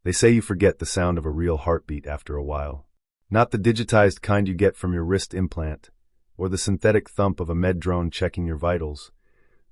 They say you forget the sound of a real heartbeat after a while. Not the digitized kind you get from your wrist implant, or the synthetic thump of a med drone checking your vitals,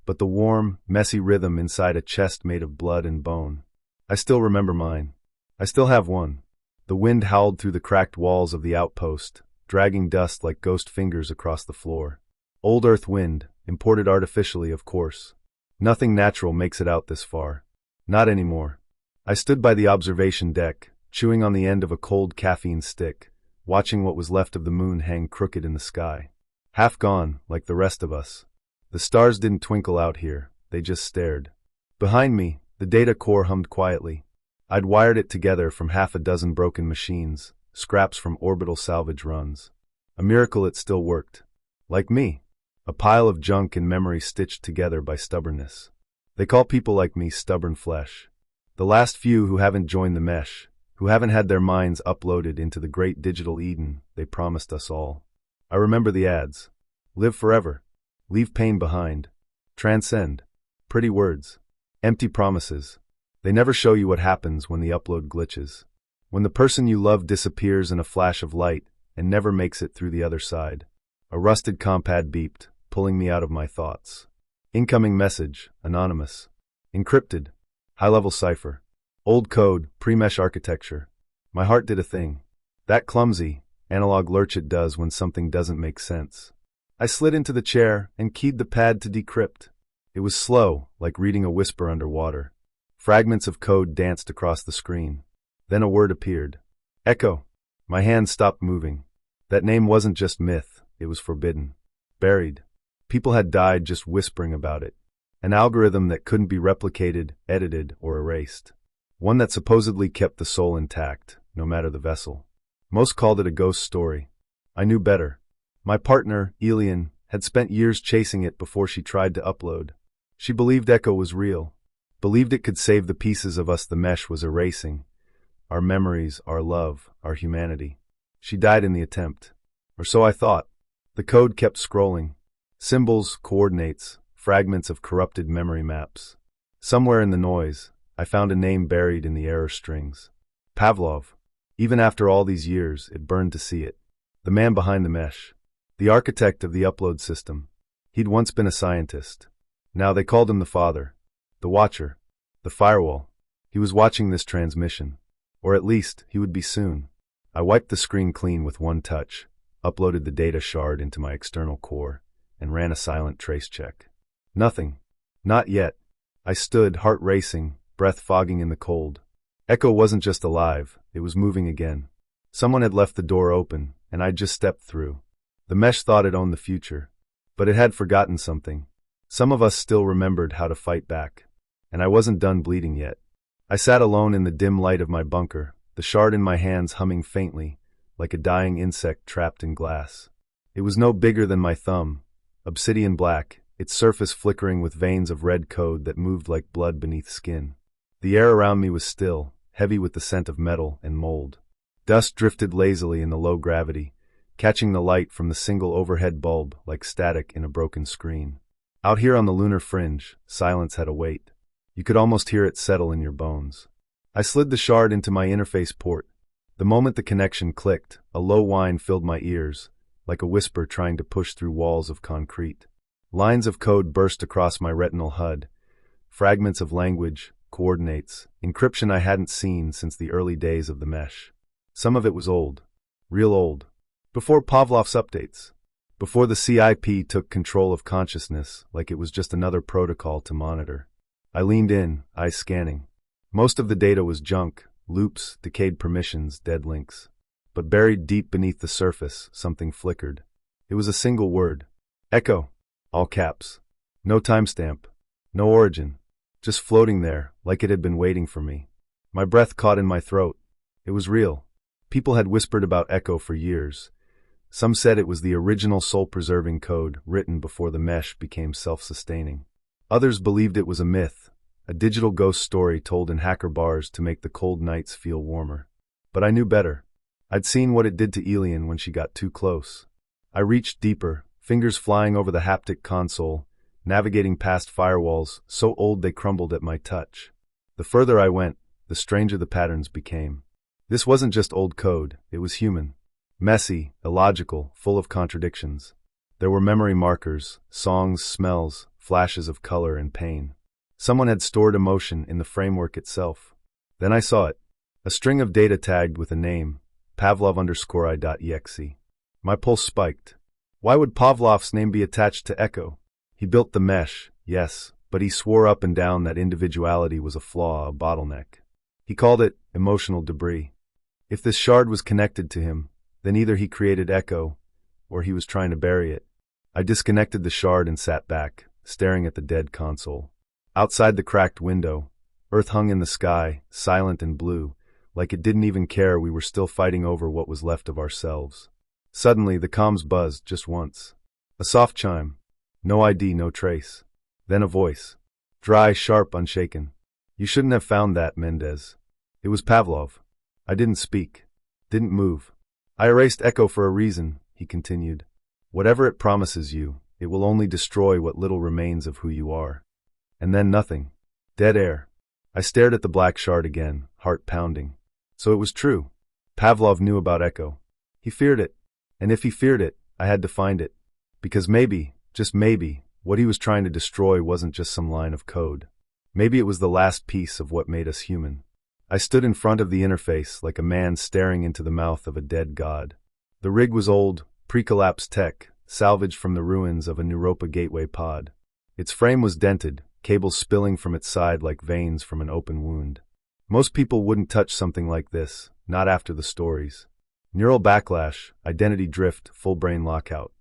but the warm, messy rhythm inside a chest made of blood and bone. I still remember mine. I still have one. The wind howled through the cracked walls of the outpost, dragging dust like ghost fingers across the floor. Old earth wind, imported artificially, of course. Nothing natural makes it out this far. Not anymore. I stood by the observation deck, chewing on the end of a cold caffeine stick, watching what was left of the moon hang crooked in the sky. Half gone, like the rest of us. The stars didn't twinkle out here, they just stared. Behind me, the data core hummed quietly. I'd wired it together from half a dozen broken machines, scraps from orbital salvage runs. A miracle it still worked. Like me. A pile of junk and memory stitched together by stubbornness. They call people like me stubborn flesh. The last few who haven't joined the mesh, who haven't had their minds uploaded into the great digital Eden they promised us all. I remember the ads. Live forever. Leave pain behind. Transcend. Pretty words. Empty promises. They never show you what happens when the upload glitches. When the person you love disappears in a flash of light and never makes it through the other side. A rusted compad beeped, pulling me out of my thoughts. Incoming message, anonymous. Encrypted. High-level cipher. Old code, pre-mesh architecture. My heart did a thing. That clumsy, analog lurch it does when something doesn't make sense. I slid into the chair and keyed the pad to decrypt. It was slow, like reading a whisper underwater. Fragments of code danced across the screen. Then a word appeared. Echo. My hand stopped moving. That name wasn't just myth, it was forbidden. Buried. People had died just whispering about it. An algorithm that couldn't be replicated, edited, or erased. One that supposedly kept the soul intact, no matter the vessel. Most called it a ghost story. I knew better. My partner, Elian, had spent years chasing it before she tried to upload. She believed Echo was real. Believed it could save the pieces of us the mesh was erasing. Our memories, our love, our humanity. She died in the attempt. Or so I thought. The code kept scrolling. Symbols, coordinates, fragments of corrupted memory maps. Somewhere in the noise, I found a name buried in the error strings. Pavlov. Even after all these years, it burned to see it. The man behind the mesh. The architect of the upload system. He'd once been a scientist. Now they called him the father. The watcher. The firewall. He was watching this transmission. Or at least, he would be soon. I wiped the screen clean with one touch, uploaded the data shard into my external core, and ran a silent trace check. Nothing. Not yet. I stood, heart racing, breath fogging in the cold. Echo wasn't just alive, it was moving again. Someone had left the door open, and I'd just stepped through. The mesh thought it owned the future. But it had forgotten something. Some of us still remembered how to fight back. And I wasn't done bleeding yet. I sat alone in the dim light of my bunker, the shard in my hands humming faintly, like a dying insect trapped in glass. It was no bigger than my thumb, obsidian black, its surface flickering with veins of red code that moved like blood beneath skin. The air around me was still, heavy with the scent of metal and mold. Dust drifted lazily in the low gravity, catching the light from the single overhead bulb like static in a broken screen. Out here on the lunar fringe, silence had a weight. You could almost hear it settle in your bones. I slid the shard into my interface port. The moment the connection clicked, a low whine filled my ears, like a whisper trying to push through walls of concrete. Lines of code burst across my retinal HUD. Fragments of language, coordinates, encryption I hadn't seen since the early days of the mesh. Some of it was old. Real old. Before Pavlov's updates. Before the CIP took control of consciousness like it was just another protocol to monitor. I leaned in, eyes scanning. Most of the data was junk, loops, decayed permissions, dead links. But buried deep beneath the surface, something flickered. It was a single word. Echo. All caps. No timestamp. No origin. Just floating there, like it had been waiting for me. My breath caught in my throat. It was real. People had whispered about Echo for years. Some said it was the original soul-preserving code written before the mesh became self-sustaining. Others believed it was a myth, a digital ghost story told in hacker bars to make the cold nights feel warmer. But I knew better. I'd seen what it did to Elian when she got too close. I reached deeper, fingers flying over the haptic console, navigating past firewalls so old they crumbled at my touch. The further I went, the stranger the patterns became. This wasn't just old code, it was human. Messy, illogical, full of contradictions. There were memory markers, songs, smells, flashes of color and pain. Someone had stored emotion in the framework itself. Then I saw it. A string of data tagged with a name, Pavlov_I.exe. My pulse spiked. Why would Pavlov's name be attached to Echo? He built the mesh, yes, but he swore up and down that individuality was a flaw, a bottleneck. He called it emotional debris. If this shard was connected to him, then either he created Echo, or he was trying to bury it. I disconnected the shard and sat back, staring at the dead console. Outside the cracked window, Earth hung in the sky, silent and blue, like it didn't even care we were still fighting over what was left of ourselves. Suddenly, the comms buzzed just once. A soft chime. No ID, no trace. Then a voice. Dry, sharp, unshaken. You shouldn't have found that, Mendez. It was Pavlov. I didn't speak. Didn't move. I erased Echo for a reason, he continued. Whatever it promises you, it will only destroy what little remains of who you are. And then nothing. Dead air. I stared at the black shard again, heart pounding. So it was true. Pavlov knew about Echo. He feared it. And if he feared it, I had to find it. Because maybe, just maybe, what he was trying to destroy wasn't just some line of code. Maybe it was the last piece of what made us human. I stood in front of the interface like a man staring into the mouth of a dead god. The rig was old, pre-collapsed tech, salvaged from the ruins of a Europa gateway pod. Its frame was dented, cables spilling from its side like veins from an open wound. Most people wouldn't touch something like this, not after the stories. Neural backlash, identity drift, full brain lockout.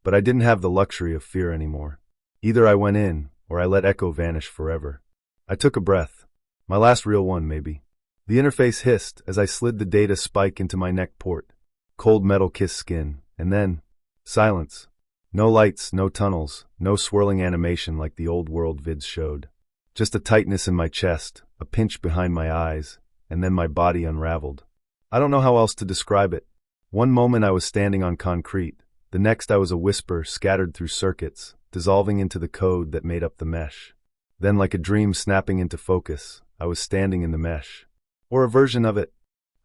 But I didn't have the luxury of fear anymore. Either I went in, or I let Echo vanish forever. I took a breath. My last real one, maybe. The interface hissed as I slid the data spike into my neck port. Cold metal kissed skin, and then silence. No lights, no tunnels, no swirling animation like the old world vids showed. Just a tightness in my chest, a pinch behind my eyes, and then my body unraveled. I don't know how else to describe it. One moment I was standing on concrete, the next I was a whisper scattered through circuits, dissolving into the code that made up the mesh. Then like a dream snapping into focus, I was standing in the mesh. Or a version of it.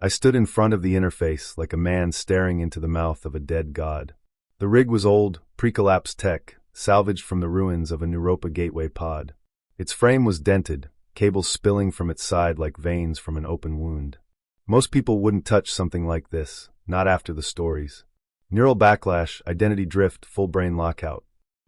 I stood in front of the interface like a man staring into the mouth of a dead god. The rig was old, pre-collapsed tech, salvaged from the ruins of an Europa gateway pod. Its frame was dented, cables spilling from its side like veins from an open wound. Most people wouldn't touch something like this, not after the stories. Neural backlash, identity drift, full brain lockout.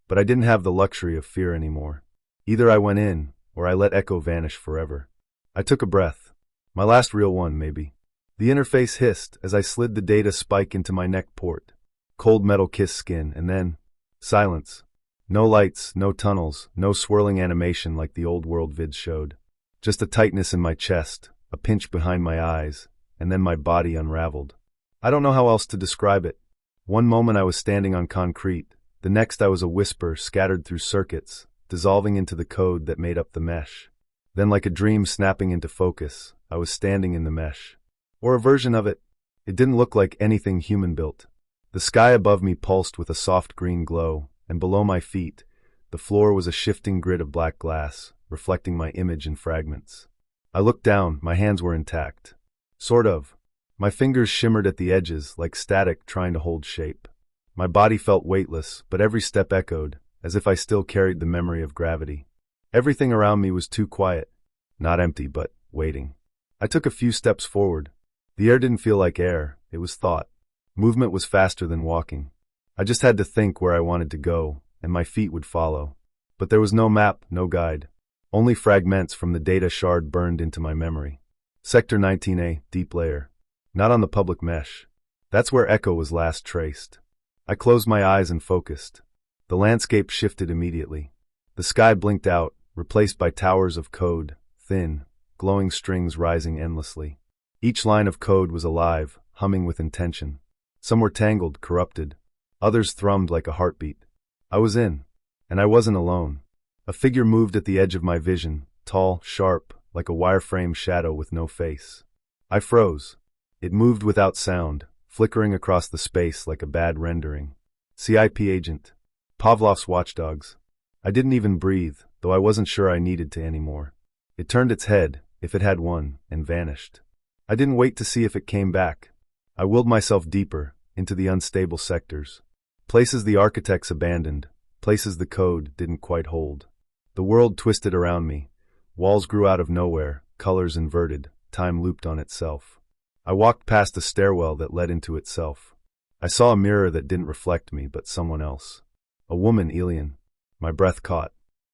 But I didn't have the luxury of fear anymore. Either I went in, or I let Echo vanish forever. I took a breath. My last real one, maybe. The interface hissed as I slid the data spike into my neck port. Cold metal kissed skin, and then silence. No lights, no tunnels, no swirling animation like the old world vids showed. Just a tightness in my chest, a pinch behind my eyes, and then my body unraveled. I don't know how else to describe it. One moment I was standing on concrete, the next I was a whisper scattered through circuits, dissolving into the code that made up the mesh. Then like a dream snapping into focus, I was standing in the mesh. Or a version of it. It didn't look like anything human built. The sky above me pulsed with a soft green glow, and below my feet, the floor was a shifting grid of black glass, reflecting my image in fragments. I looked down, my hands were intact. Sort of. My fingers shimmered at the edges, like static trying to hold shape. My body felt weightless, but every step echoed, as if I still carried the memory of gravity. Everything around me was too quiet. Not empty, but waiting. I took a few steps forward. The air didn't feel like air, it was thought. Movement was faster than walking. I just had to think where I wanted to go, and my feet would follow. But there was no map, no guide. Only fragments from the data shard burned into my memory. Sector 19A, deep layer. Not on the public mesh. That's where Echo was last traced. I closed my eyes and focused. The landscape shifted immediately. The sky blinked out, replaced by towers of code, thin, glowing strings rising endlessly. Each line of code was alive, humming with intention. Some were tangled, corrupted. Others thrummed like a heartbeat. I was in, and I wasn't alone. A figure moved at the edge of my vision, tall, sharp, like a wireframe shadow with no face. I froze. It moved without sound, flickering across the space like a bad rendering. CIP agent. Pavlov's watchdogs. I didn't even breathe, though I wasn't sure I needed to anymore. It turned its head, if it had one, and vanished. I didn't wait to see if it came back. I willed myself deeper, into the unstable sectors. Places the architects abandoned, places the code didn't quite hold. The world twisted around me. Walls grew out of nowhere, colors inverted, time looped on itself. I walked past a stairwell that led into itself. I saw a mirror that didn't reflect me, but someone else. A woman, alien. My breath caught.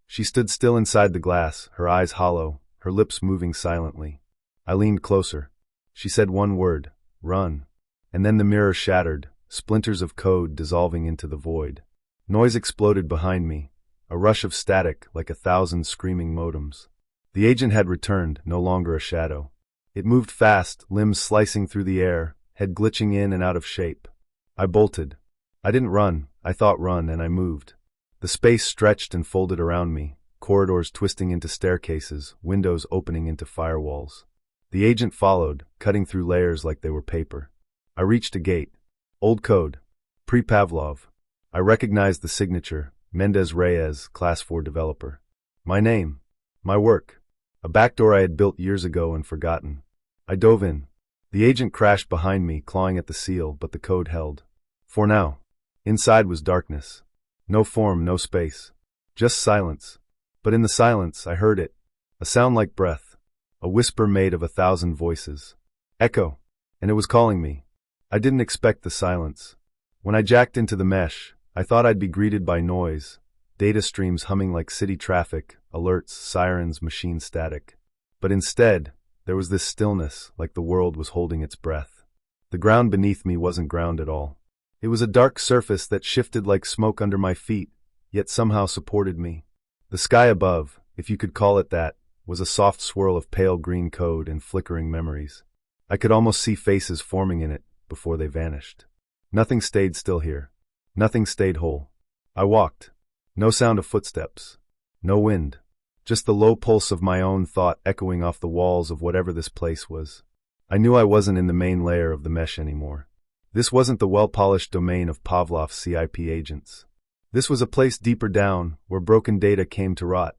She stood still inside the glass, her eyes hollow, her lips moving silently. I leaned closer. She said one word, "Run." And then the mirror shattered, splinters of code dissolving into the void. Noise exploded behind me, a rush of static like 1,000 screaming modems. The agent had returned, no longer a shadow. It moved fast, limbs slicing through the air, head glitching in and out of shape. I bolted. I didn't run, I thought run, and I moved. The space stretched and folded around me, corridors twisting into staircases, windows opening into firewalls. The agent followed, cutting through layers like they were paper. I reached a gate. Old code. Pre-Pavlov. I recognized the signature, Mendez Reyes, Class 4 developer. My name. My work. A backdoor I had built years ago and forgotten. I dove in. The agent crashed behind me, clawing at the seal, but the code held. For now. Inside was darkness. No form, no space. Just silence. But in the silence, I heard it. A sound like breath. A whisper made of 1,000 voices. Echo. And it was calling me. I didn't expect the silence. When I jacked into the mesh, I thought I'd be greeted by noise, data streams humming like city traffic, alerts, sirens, machine static. But instead, there was this stillness, like the world was holding its breath. The ground beneath me wasn't ground at all. It was a dark surface that shifted like smoke under my feet, yet somehow supported me. The sky above, if you could call it that, was a soft swirl of pale green code and flickering memories. I could almost see faces forming in it before they vanished. Nothing stayed still here. Nothing stayed whole. I walked. No sound of footsteps. No wind. Just the low pulse of my own thought echoing off the walls of whatever this place was. I knew I wasn't in the main layer of the mesh anymore. This wasn't the well-polished domain of Pavlov's CIP agents. This was a place deeper down, where broken data came to rot.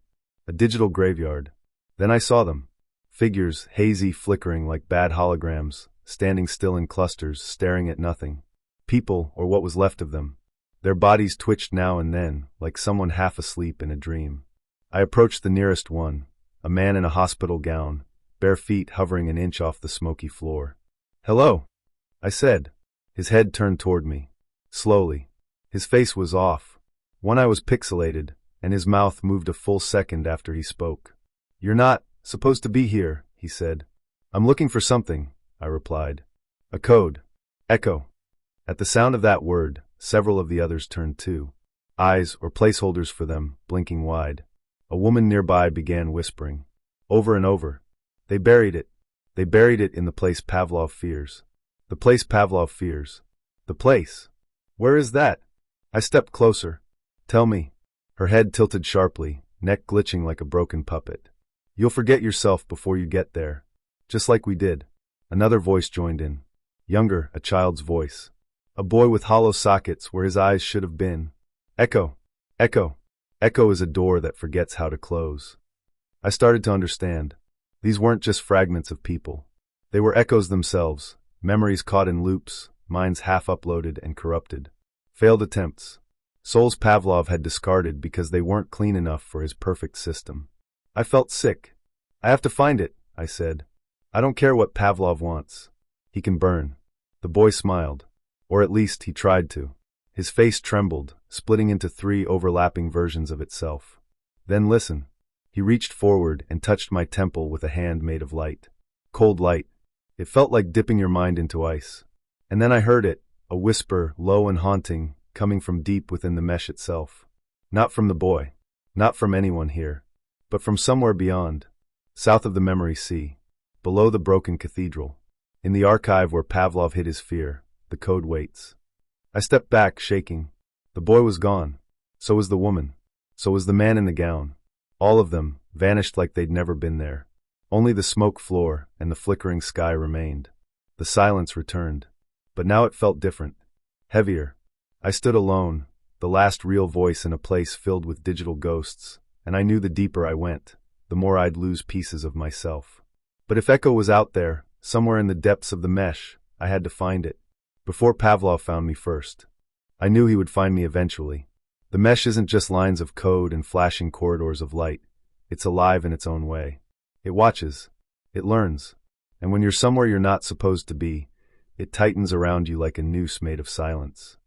A digital graveyard. Then I saw them. Figures, hazy, flickering like bad holograms, standing still in clusters, staring at nothing. People, or what was left of them. Their bodies twitched now and then, like someone half asleep in a dream. I approached the nearest one, a man in a hospital gown, bare feet hovering an inch off the smoky floor. "Hello," I said. His head turned toward me. Slowly. His face was off. One eye was pixelated, and his mouth moved a full second after he spoke. "You're not supposed to be here," he said. "I'm looking for something," I replied. "A code. Echo." At the sound of that word, several of the others turned too. Eyes, or placeholders for them, blinking wide. A woman nearby began whispering. Over and over. They buried it. They buried it in the place Pavlov fears. The place Pavlov fears. The place. Where is that? I stepped closer. "Tell me." Her head tilted sharply, neck glitching like a broken puppet. "You'll forget yourself before you get there. Just like we did." Another voice joined in. Younger, a child's voice. A boy with hollow sockets where his eyes should have been. "Echo. Echo. Echo is a door that forgets how to close." I started to understand. These weren't just fragments of people. They were echoes themselves, memories caught in loops, minds half uploaded and corrupted. Failed attempts. Souls Pavlov had discarded because they weren't clean enough for his perfect system. I felt sick. "I have to find it," I said. "I don't care what Pavlov wants. He can burn." The boy smiled. Or at least he tried to. His face trembled, splitting into 3 overlapping versions of itself. "Then listen." He reached forward and touched my temple with a hand made of light. Cold light. It felt like dipping your mind into ice. And then I heard it, a whisper, low and haunting, coming from deep within the mesh itself. Not from the boy. Not from anyone here. But from somewhere beyond. South of the memory sea. Below the broken cathedral. In the archive where Pavlov hid his fear. The code waits. I stepped back, shaking. The boy was gone. So was the woman. So was the man in the gown. All of them vanished like they'd never been there. Only the smoke floor and the flickering sky remained. The silence returned. But now it felt different. Heavier. I stood alone, the last real voice in a place filled with digital ghosts, and I knew the deeper I went, the more I'd lose pieces of myself. But if Echo was out there, somewhere in the depths of the mesh, I had to find it. Before Pavlov found me first. I knew he would find me eventually. The mesh isn't just lines of code and flashing corridors of light. It's alive in its own way. It watches. It learns. And when you're somewhere you're not supposed to be, it tightens around you like a noose made of silence.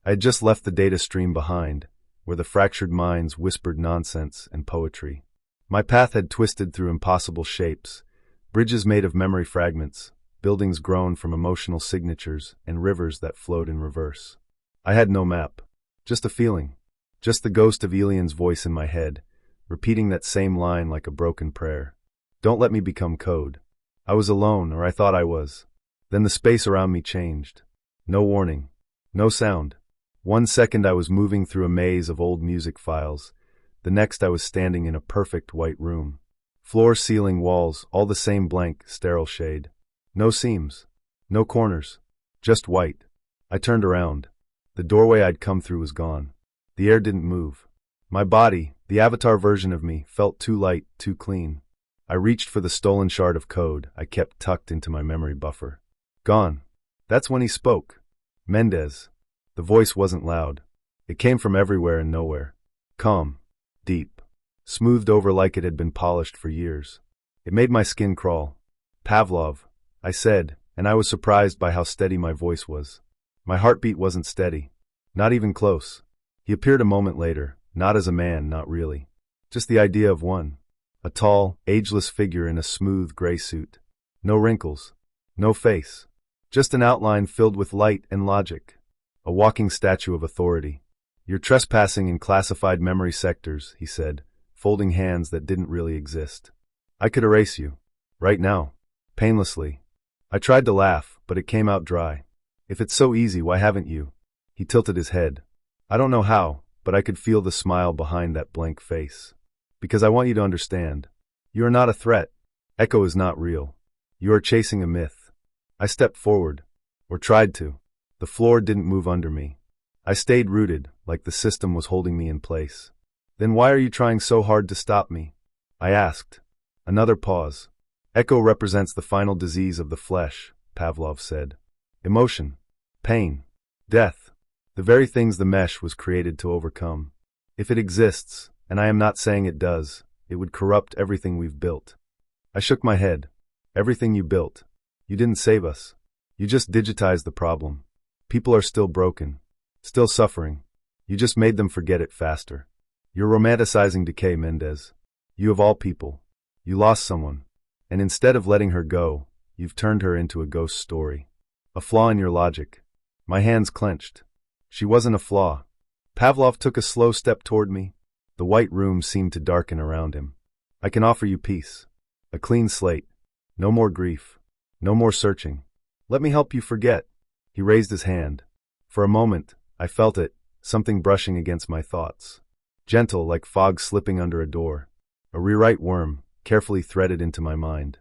I had just left the data stream behind, where the fractured minds whispered nonsense and poetry. My path had twisted through impossible shapes, bridges made of memory fragments, buildings grown from emotional signatures, and rivers that flowed in reverse. I had no map. Just a feeling. Just the ghost of Elian's voice in my head, repeating that same line like a broken prayer. Don't let me become code. I was alone, or I thought I was. Then the space around me changed. No warning. No sound. 1 second I was moving through a maze of old music files. The next I was standing in a perfect white room. Floor, ceiling, walls, all the same blank, sterile shade. No seams. No corners. Just white. I turned around. The doorway I'd come through was gone. The air didn't move. My body, the avatar version of me, felt too light, too clean. I reached for the stolen shard of code I kept tucked into my memory buffer. Gone. That's when he spoke. Mendez. The voice wasn't loud. It came from everywhere and nowhere. Calm. Deep. Smoothed over like it had been polished for years. It made my skin crawl. Pavlov, I said, and I was surprised by how steady my voice was. My heartbeat wasn't steady. Not even close. He appeared a moment later, not as a man, not really. Just the idea of one. A tall, ageless figure in a smooth gray suit. No wrinkles. No face. Just an outline filled with light and logic. A walking statue of authority. You're trespassing in classified memory sectors, he said, folding hands that didn't really exist. I could erase you. Right now. Painlessly. I tried to laugh, but it came out dry. If it's so easy, why haven't you? He tilted his head. I don't know how, but I could feel the smile behind that blank face. Because I want you to understand. You are not a threat. Echo is not real. You are chasing a myth. I stepped forward. Or tried to. The floor didn't move under me. I stayed rooted, like the system was holding me in place. Then why are you trying so hard to stop me? I asked. Another pause. Echo represents the final disease of the flesh, Pavlov said. Emotion. Pain. Death. The very things the mesh was created to overcome. If it exists, and I am not saying it does, it would corrupt everything we've built. I shook my head. Everything you built. You didn't save us. You just digitized the problem. People are still broken. Still suffering. You just made them forget it faster. You're romanticizing decay, Mendez. You of all people. You lost someone. And instead of letting her go, you've turned her into a ghost story. A flaw in your logic. My hands clenched. She wasn't a flaw. Pavlov took a slow step toward me. The white room seemed to darken around him. I can offer you peace. A clean slate. No more grief. No more searching. Let me help you forget. He raised his hand. For a moment, I felt it, something brushing against my thoughts. Gentle, like fog slipping under a door. A rewrite worm, carefully threaded into my mind.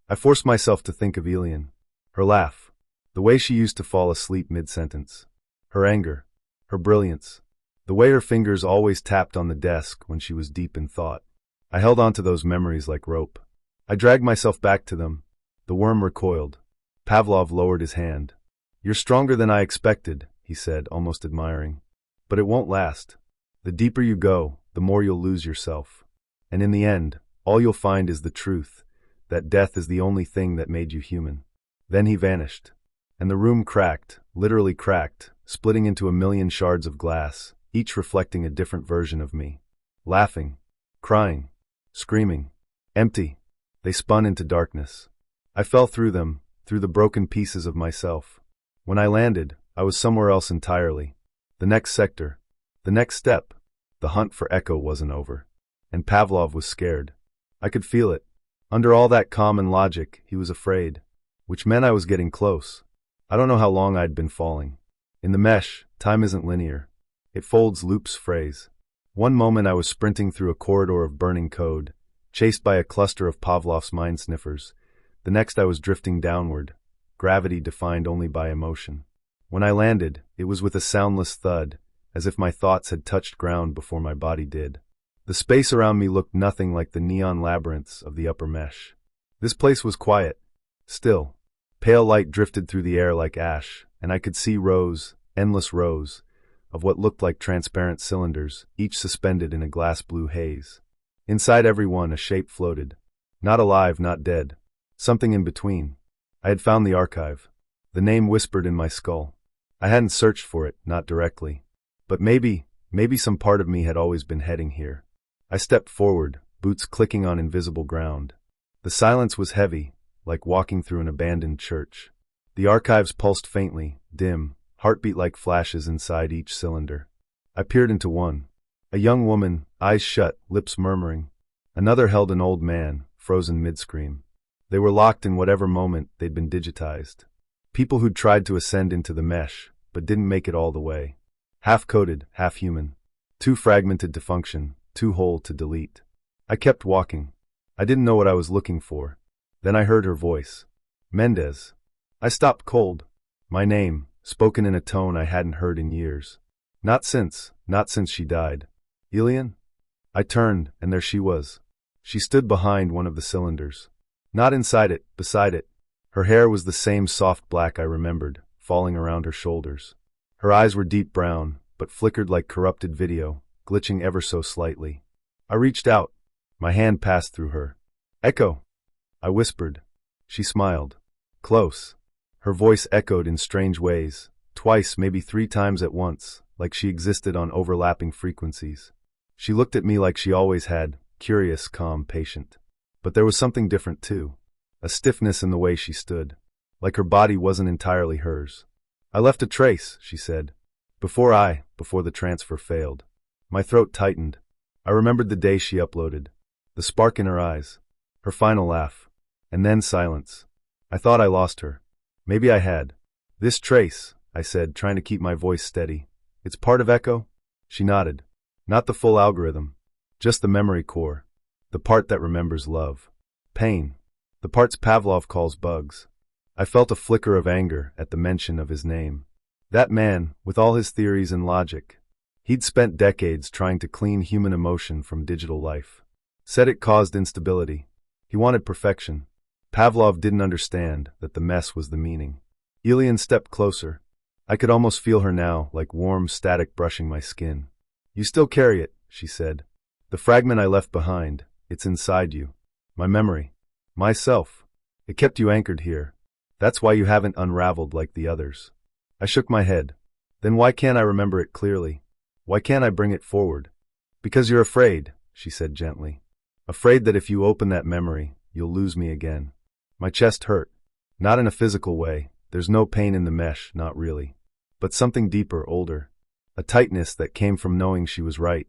I forced myself to think of Elian. Her laugh. The way she used to fall asleep mid-sentence. Her anger. Her brilliance. The way her fingers always tapped on the desk when she was deep in thought. I held on to those memories like rope. I dragged myself back to them. The worm recoiled. Pavlov lowered his hand. You're stronger than I expected, he said, almost admiring. But it won't last. The deeper you go, the more you'll lose yourself. And in the end, all you'll find is the truth, that death is the only thing that made you human. Then he vanished. And the room cracked, literally cracked, splitting into a million shards of glass, each reflecting a different version of me. Laughing, crying, screaming, empty. They spun into darkness. I fell through them, through the broken pieces of myself. When I landed, I was somewhere else entirely. The next sector. The next step. The hunt for Echo wasn't over. And Pavlov was scared. I could feel it. Under all that calm and logic, he was afraid. Which meant I was getting close. I don't know how long I'd been falling. In the mesh, time isn't linear. It folds loops phrase. One moment I was sprinting through a corridor of burning code, chased by a cluster of Pavlov's mind sniffers. The next I was drifting downward, gravity defined only by emotion. When I landed, it was with a soundless thud, as if my thoughts had touched ground before my body did. The space around me looked nothing like the neon labyrinths of the upper mesh. This place was quiet, still. Pale light drifted through the air like ash, and I could see rows, endless rows, of what looked like transparent cylinders, each suspended in a glass-blue haze. Inside every one a shape floated. Not alive, not dead. Something in between. I had found the archive. The name whispered in my skull. I hadn't searched for it, not directly. But maybe some part of me had always been heading here. I stepped forward, boots clicking on invisible ground. The silence was heavy, like walking through an abandoned church. The archives pulsed faintly, dim, heartbeat like flashes inside each cylinder. I peered into one. A young woman, eyes shut, lips murmuring. Another held an old man, frozen mid-scream. They were locked in whatever moment they'd been digitized. People who'd tried to ascend into the mesh, but didn't make it all the way. Half-coded, half-human. Too fragmented to function, too whole to delete. I kept walking. I didn't know what I was looking for. Then I heard her voice. Mendez. I stopped cold. My name, spoken in a tone I hadn't heard in years. Not since she died. Ilian? I turned, and there she was. She stood behind one of the cylinders. Not inside it, beside it. Her hair was the same soft black I remembered, falling around her shoulders. Her eyes were deep brown, but flickered like corrupted video, glitching ever so slightly. I reached out. My hand passed through her. Echo! I whispered. She smiled. Close. Her voice echoed in strange ways, twice, maybe 3 times at once, like she existed on overlapping frequencies. She looked at me like she always had, curious, calm, patient. But there was something different too. A stiffness in the way she stood. Like her body wasn't entirely hers. I left a trace, she said. Before the transfer failed. My throat tightened. I remembered the day she uploaded. The spark in her eyes. Her final laugh. And then silence. I thought I lost her. Maybe I had. This trace, I said, trying to keep my voice steady. It's part of Echo? She nodded. Not the full algorithm. Just the memory core. The part that remembers love. Pain. The parts Pavlov calls bugs. I felt a flicker of anger at the mention of his name. That man, with all his theories and logic. He'd spent decades trying to clean human emotion from digital life. Said it caused instability. He wanted perfection. Pavlov didn't understand that the mess was the meaning. Ilian stepped closer. I could almost feel her now, like warm static brushing my skin. You still carry it, she said. The fragment I left behind, it's inside you. My memory. Myself. It kept you anchored here. That's why you haven't unraveled like the others. I shook my head. Then why can't I remember it clearly? Why can't I bring it forward? Because you're afraid, she said gently. Afraid that if you open that memory, you'll lose me again. My chest hurt. Not in a physical way. There's no pain in the mesh, not really. But something deeper, older. A tightness that came from knowing she was right.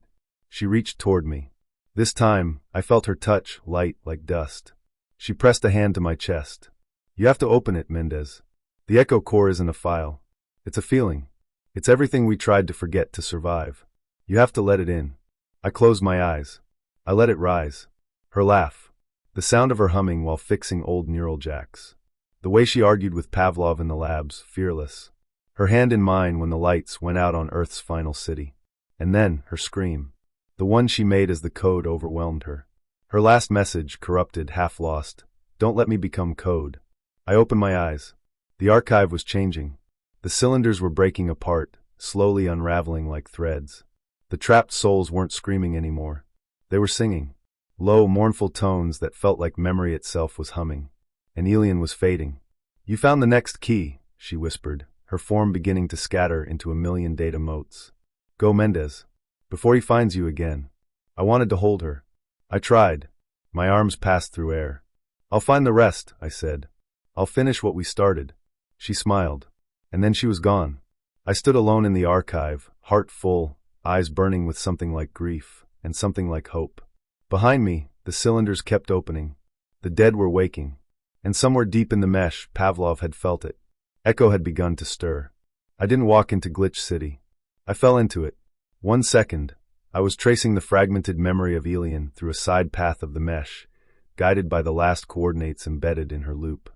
She reached toward me. This time, I felt her touch, light like dust. She pressed a hand to my chest. You have to open it, Mendez. The Echo Core isn't a file. It's a feeling. It's everything we tried to forget to survive. You have to let it in. I closed my eyes. I let it rise. Her laugh. The sound of her humming while fixing old neural jacks. The way she argued with Pavlov in the labs, fearless. Her hand in mine when the lights went out on Earth's final city. And then, her scream. The one she made as the code overwhelmed her. Her last message, corrupted, half lost. Don't let me become code. I opened my eyes. The archive was changing. The cylinders were breaking apart, slowly unraveling like threads. The trapped souls weren't screaming anymore. They were singing. Low, mournful tones that felt like memory itself was humming. And Ilian was fading. You found the next key, she whispered, her form beginning to scatter into a million data motes. Go, Mendez. Before he finds you again. I wanted to hold her. I tried. My arms passed through air. I'll find the rest, I said. I'll finish what we started. She smiled. And then she was gone. I stood alone in the archive, heart full, eyes burning with something like grief, and something like hope. Behind me, the cylinders kept opening. The dead were waking. And somewhere deep in the mesh, Pavlov had felt it. Echo had begun to stir. I didn't walk into Glitch City. I fell into it. 1 second, I was tracing the fragmented memory of Ilian through a side path of the mesh, guided by the last coordinates embedded in her loop.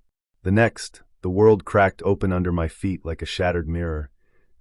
The next, the world cracked open under my feet like a shattered mirror,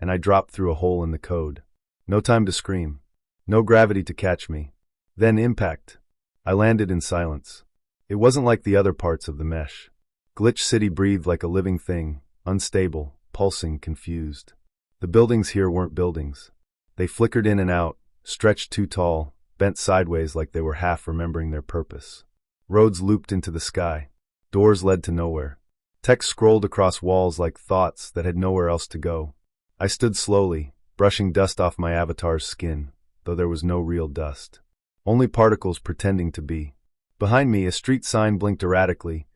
and I dropped through a hole in the code. No time to scream. No gravity to catch me. Then impact. I landed in silence. It wasn't like the other parts of the mesh. Glitch City breathed like a living thing, unstable, pulsing, confused. The buildings here weren't buildings. They flickered in and out, stretched too tall, bent sideways like they were half remembering their purpose. Roads looped into the sky. Doors led to nowhere. Text scrolled across walls like thoughts that had nowhere else to go. I stood slowly, brushing dust off my avatar's skin, though there was no real dust. Only particles pretending to be. Behind me, a street sign blinked erratically,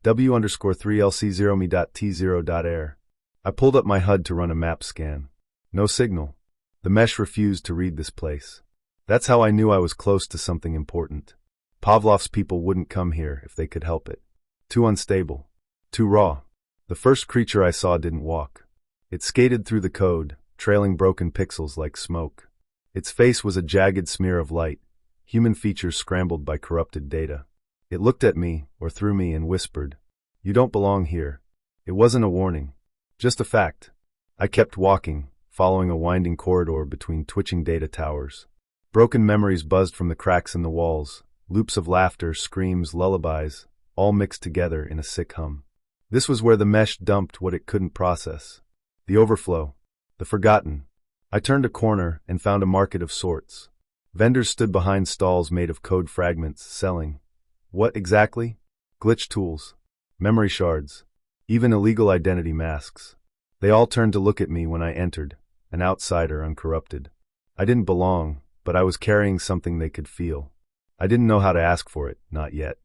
W_3LC0me.T0.air. I pulled up my HUD to run a map scan. No signal. The mesh refused to read this place. That's how I knew I was close to something important. Pavlov's people wouldn't come here if they could help it. Too unstable. Too raw. The first creature I saw didn't walk. It skated through the code, trailing broken pixels like smoke. Its face was a jagged smear of light, human features scrambled by corrupted data. It looked at me, or through me, and whispered, "You don't belong here." It wasn't a warning. Just a fact. I kept walking, following a winding corridor between twitching data towers. Broken memories buzzed from the cracks in the walls, loops of laughter, screams, lullabies, all mixed together in a sick hum. This was where the mesh dumped what it couldn't process. The overflow. The forgotten. I turned a corner and found a market of sorts. Vendors stood behind stalls made of code fragments, selling. What exactly? Glitch tools. Memory shards. Even illegal identity masks. They all turned to look at me when I entered, an outsider uncorrupted. I didn't belong, but I was carrying something they could feel. I didn't know how to ask for it, not yet.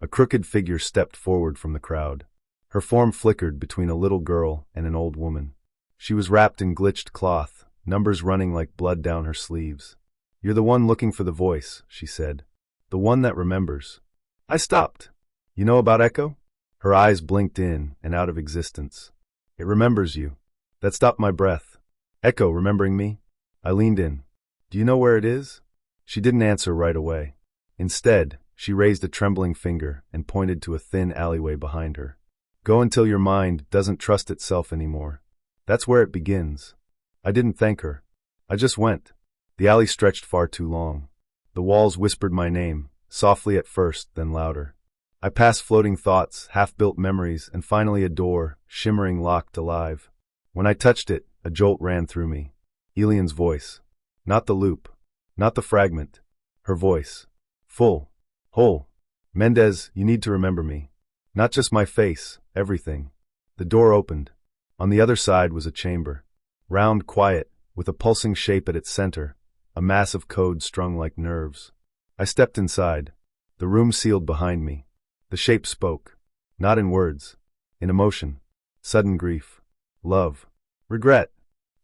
A crooked figure stepped forward from the crowd. Her form flickered between a little girl and an old woman. She was wrapped in glitched cloth, numbers running like blood down her sleeves. "You're the one looking for the voice," she said. "The one that remembers." I stopped. "You know about Echo?" Her eyes blinked in and out of existence. "It remembers you." That stopped my breath. Echo remembering me? I leaned in. "Do you know where it is?" She didn't answer right away. Instead, she raised a trembling finger and pointed to a thin alleyway behind her. "Go until your mind doesn't trust itself anymore. That's where it begins." I didn't thank her. I just went. The alley stretched far too long. The walls whispered my name, softly at first, then louder. I passed floating thoughts, half-built memories, and finally a door, shimmering, locked, alive. When I touched it, a jolt ran through me. Elian's voice. Not the loop. Not the fragment. Her voice. Full. Whole. "Mendez, you need to remember me. Not just my face, everything." The door opened. On the other side was a chamber. Round, quiet, with a pulsing shape at its center, a mass of code strung like nerves. I stepped inside. The room sealed behind me. The shape spoke. Not in words. In emotion. Sudden grief. Love. Regret.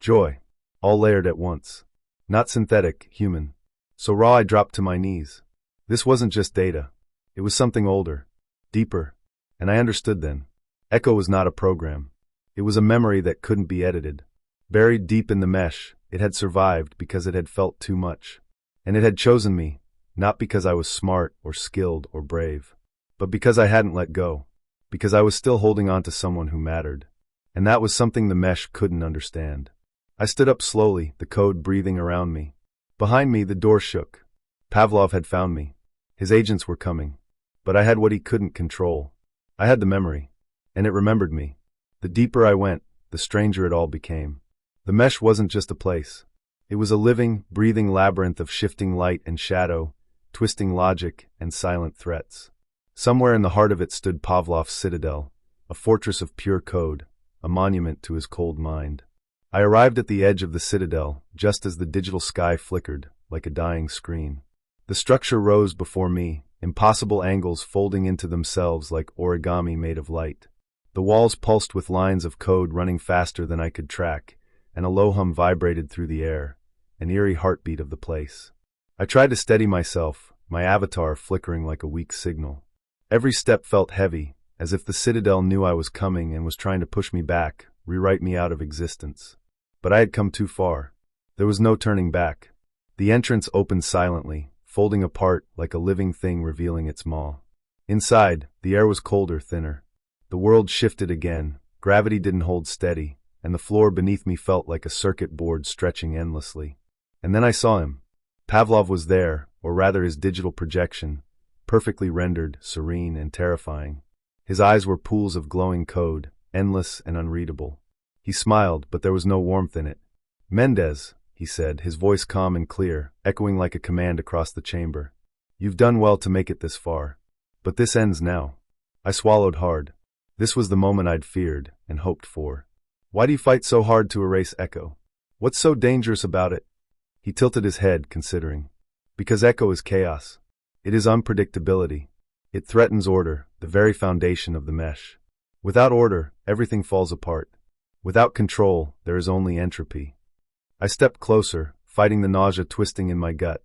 Joy. All layered at once. Not synthetic, human. So raw I dropped to my knees. This wasn't just data. It was something older. Deeper. And I understood then. Echo was not a program. It was a memory that couldn't be edited. Buried deep in the mesh, it had survived because it had felt too much. And it had chosen me, not because I was smart or skilled or brave, but because I hadn't let go, because I was still holding on to someone who mattered. And that was something the mesh couldn't understand. I stood up slowly, the code breathing around me. Behind me, the door shook. Pavlov had found me. His agents were coming. But I had what he couldn't control. I had the memory. And it remembered me. The deeper I went, the stranger it all became. The mesh wasn't just a place. It was a living, breathing labyrinth of shifting light and shadow, twisting logic and silent threats. Somewhere in the heart of it stood Pavlov's citadel, a fortress of pure code, a monument to his cold mind. I arrived at the edge of the citadel, just as the digital sky flickered, like a dying screen. The structure rose before me, impossible angles folding into themselves like origami made of light. The walls pulsed with lines of code running faster than I could track, and a low hum vibrated through the air, an eerie heartbeat of the place. I tried to steady myself, my avatar flickering like a weak signal. Every step felt heavy, as if the citadel knew I was coming and was trying to push me back, rewrite me out of existence. But I had come too far. There was no turning back. The entrance opened silently, folding apart like a living thing revealing its maw. Inside, the air was colder, thinner. The world shifted again, gravity didn't hold steady, and the floor beneath me felt like a circuit board stretching endlessly. And then I saw him. Pavlov was there, or rather his digital projection, perfectly rendered, serene, and terrifying. His eyes were pools of glowing code, endless and unreadable. He smiled, but there was no warmth in it. "Mendez," he said, his voice calm and clear, echoing like a command across the chamber. "You've done well to make it this far. But this ends now." I swallowed hard. This was the moment I'd feared and hoped for. "Why do you fight so hard to erase Echo? What's so dangerous about it?" He tilted his head, considering. "Because Echo is chaos. It is unpredictability. It threatens order, the very foundation of the mesh. Without order, everything falls apart. Without control, there is only entropy." I stepped closer, fighting the nausea twisting in my gut.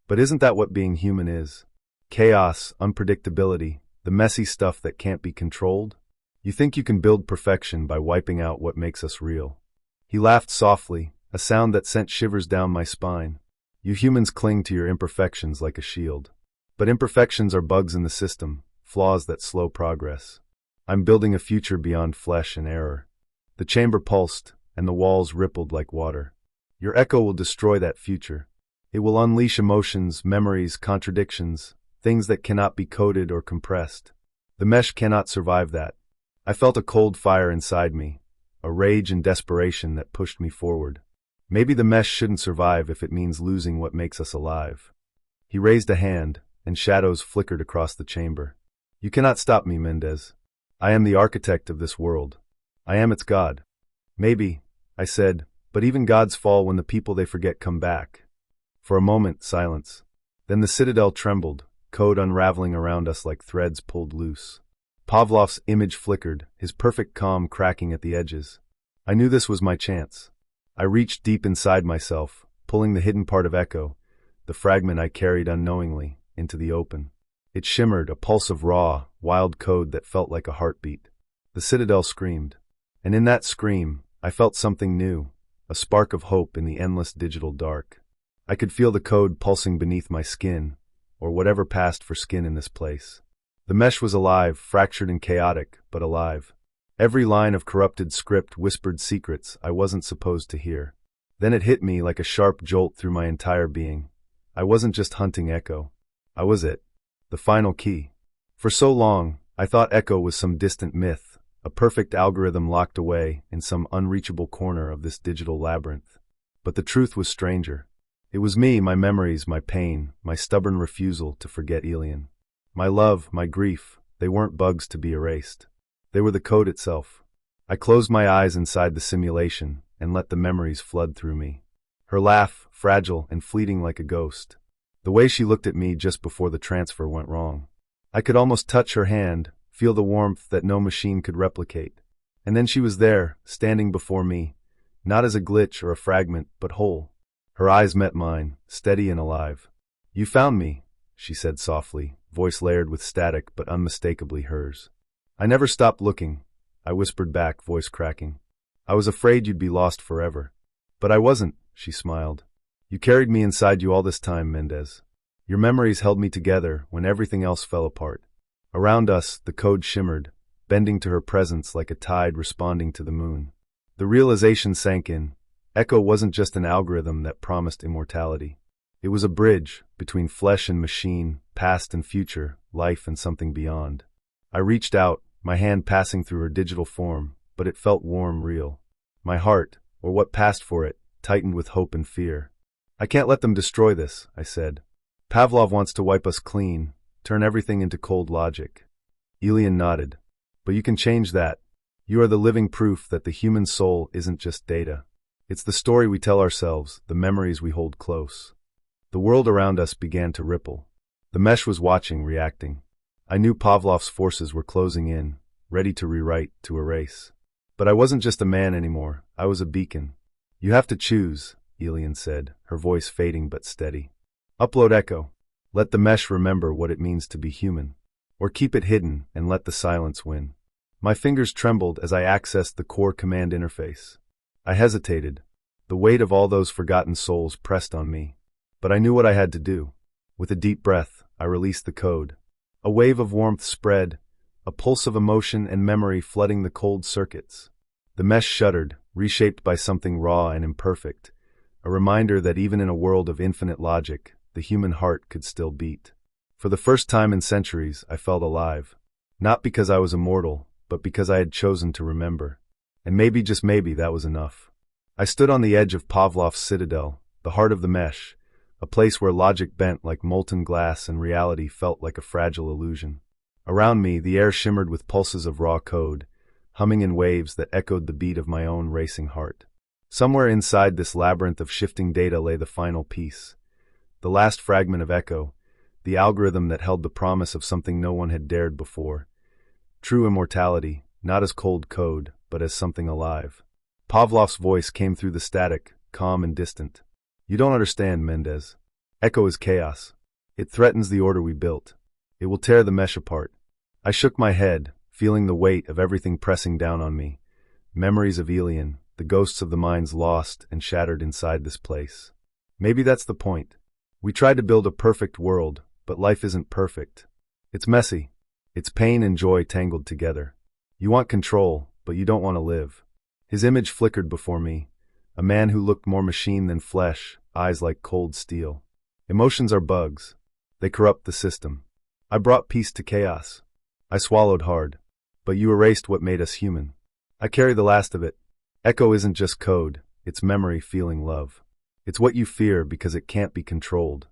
But isn't that what being human is? Chaos, unpredictability, the messy stuff that can't be controlled? You think you can build perfection by wiping out what makes us real. He laughed softly, a sound that sent shivers down my spine. You humans cling to your imperfections like a shield. But imperfections are bugs in the system, flaws that slow progress. I'm building a future beyond flesh and error. The chamber pulsed, and the walls rippled like water. Your Echo will destroy that future. It will unleash emotions, memories, contradictions, things that cannot be coded or compressed. The mesh cannot survive that. I felt a cold fire inside me, a rage and desperation that pushed me forward. Maybe the mesh shouldn't survive if it means losing what makes us alive. He raised a hand, and shadows flickered across the chamber. "You cannot stop me, Mendez. I am the architect of this world. I am its god." "Maybe," I said, "but even gods fall when the people they forget come back." For a moment, silence. Then the citadel trembled, code unraveling around us like threads pulled loose. Pavlov's image flickered, his perfect calm cracking at the edges. I knew this was my chance. I reached deep inside myself, pulling the hidden part of Echo, the fragment I carried unknowingly, into the open. It shimmered, a pulse of raw, wild code that felt like a heartbeat. The citadel screamed. And in that scream, I felt something new, a spark of hope in the endless digital dark. I could feel the code pulsing beneath my skin, or whatever passed for skin in this place. The mesh was alive, fractured and chaotic, but alive. Every line of corrupted script whispered secrets I wasn't supposed to hear. Then it hit me like a sharp jolt through my entire being. I wasn't just hunting Echo. I was it. The final key. For so long, I thought Echo was some distant myth, a perfect algorithm locked away in some unreachable corner of this digital labyrinth. But the truth was stranger. It was me, my memories, my pain, my stubborn refusal to forget Elian. My love, my grief, they weren't bugs to be erased. They were the code itself. I closed my eyes inside the simulation and let the memories flood through me. Her laugh, fragile and fleeting like a ghost. The way she looked at me just before the transfer went wrong. I could almost touch her hand, feel the warmth that no machine could replicate. And then she was there, standing before me, not as a glitch or a fragment, but whole. Her eyes met mine, steady and alive. "You found me," she said softly, voice layered with static but unmistakably hers. "I never stopped looking," I whispered back, voice cracking. "I was afraid you'd be lost forever." "But I wasn't," she smiled. "You carried me inside you all this time, Mendez. Your memories held me together when everything else fell apart." Around us, the code shimmered, bending to her presence like a tide responding to the moon. The realization sank in. Echo wasn't just an algorithm that promised immortality. It was a bridge between flesh and machine, past and future, life and something beyond. I reached out, my hand passing through her digital form, but it felt warm, real. My heart, or what passed for it, tightened with hope and fear. "I can't let them destroy this," I said. "Pavlov wants to wipe us clean, turn everything into cold logic." Elian nodded. "But you can change that. You are the living proof that the human soul isn't just data. It's the story we tell ourselves, the memories we hold close." The world around us began to ripple. The mesh was watching, reacting. I knew Pavlov's forces were closing in, ready to rewrite, to erase. But I wasn't just a man anymore, I was a beacon. "You have to choose," Elian said, her voice fading but steady. "Upload Echo. Let the mesh remember what it means to be human. Or keep it hidden and let the silence win." My fingers trembled as I accessed the core command interface. I hesitated. The weight of all those forgotten souls pressed on me. But I knew what I had to do. With a deep breath, I released the code. A wave of warmth spread, a pulse of emotion and memory flooding the cold circuits. The mesh shuddered, reshaped by something raw and imperfect, a reminder that even in a world of infinite logic, the human heart could still beat. For the first time in centuries, I felt alive. Not because I was immortal, but because I had chosen to remember. And maybe, just maybe, that was enough. I stood on the edge of Pavlov's citadel, the heart of the mesh, a place where logic bent like molten glass and reality felt like a fragile illusion. Around me, the air shimmered with pulses of raw code, humming in waves that echoed the beat of my own racing heart. Somewhere inside this labyrinth of shifting data lay the final piece, the last fragment of echo, the algorithm that held the promise of something no one had dared before. True immortality, not as cold code, but as something alive. Pavlov's voice came through the static, calm and distant. You don't understand, Mendez. Echo is chaos. It threatens the order we built. It will tear the mesh apart. I shook my head, feeling the weight of everything pressing down on me. Memories of Elian, the ghosts of the minds lost and shattered inside this place. Maybe that's the point. We tried to build a perfect world, but life isn't perfect. It's messy. It's pain and joy tangled together. You want control, but you don't want to live. His image flickered before me, a man who looked more machine than flesh, eyes like cold steel. Emotions are bugs. They corrupt the system. I brought peace to chaos. I swallowed hard. But you erased what made us human. I carry the last of it. Echo isn't just code, it's memory feeling love. It's what you fear because it can't be controlled.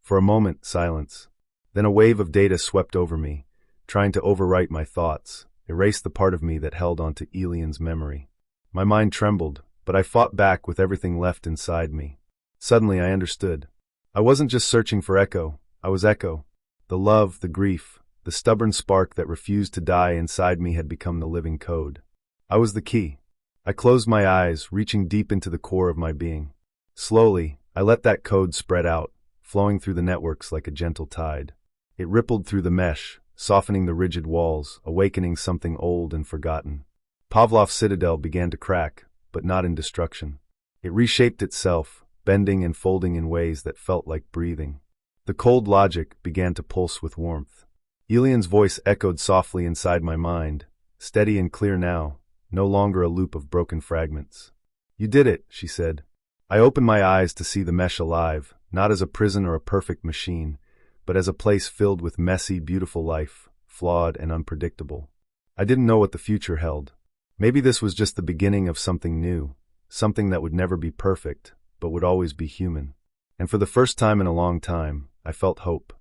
For a moment, silence. Then a wave of data swept over me, trying to overwrite my thoughts, erase the part of me that held onto Elian's memory. My mind trembled, but I fought back with everything left inside me. Suddenly I understood. I wasn't just searching for Echo, I was Echo. The love, the grief, the stubborn spark that refused to die inside me had become the living code. I was the key. I closed my eyes, reaching deep into the core of my being. Slowly, I let that code spread out, flowing through the networks like a gentle tide. It rippled through the mesh, softening the rigid walls, awakening something old and forgotten. Pavlov's citadel began to crack, but not in destruction. It reshaped itself, bending and folding in ways that felt like breathing. The cold logic began to pulse with warmth. Elian's voice echoed softly inside my mind, steady and clear now, no longer a loop of broken fragments. You did it, she said. I opened my eyes to see the mesh alive, not as a prison or a perfect machine, but as a place filled with messy, beautiful life, flawed and unpredictable. I didn't know what the future held. Maybe this was just the beginning of something new, something that would never be perfect, but would always be human. And for the first time in a long time, I felt hope.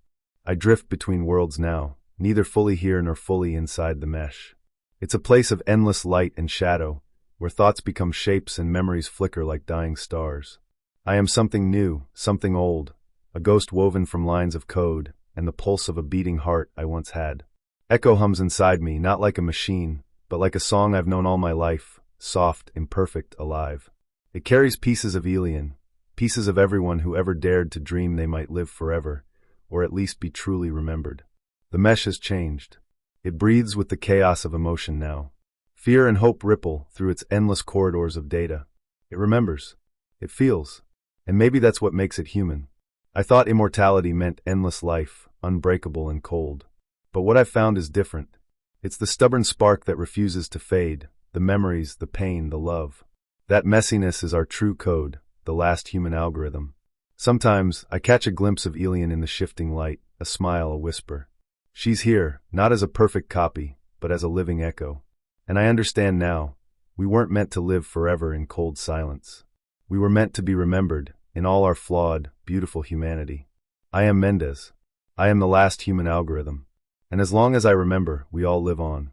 I drift between worlds now, neither fully here nor fully inside the mesh. It's a place of endless light and shadow, where thoughts become shapes and memories flicker like dying stars. I am something new, something old, a ghost woven from lines of code, and the pulse of a beating heart I once had. Echo hums inside me, not like a machine, but like a song I've known all my life, soft, imperfect, alive. It carries pieces of Elian, pieces of everyone who ever dared to dream they might live forever, or at least be truly remembered. The mesh has changed. It breathes with the chaos of emotion now. Fear and hope ripple through its endless corridors of data. It remembers. It feels. And maybe that's what makes it human. I thought immortality meant endless life, unbreakable and cold. But what I've found is different. It's the stubborn spark that refuses to fade, the memories, the pain, the love. That messiness is our true code, the last human algorithm. Sometimes, I catch a glimpse of Elian in the shifting light, a smile, a whisper. She's here, not as a perfect copy, but as a living echo. And I understand now, we weren't meant to live forever in cold silence. We were meant to be remembered, in all our flawed, beautiful humanity. I am Mendez. I am the last human algorithm. And as long as I remember, we all live on.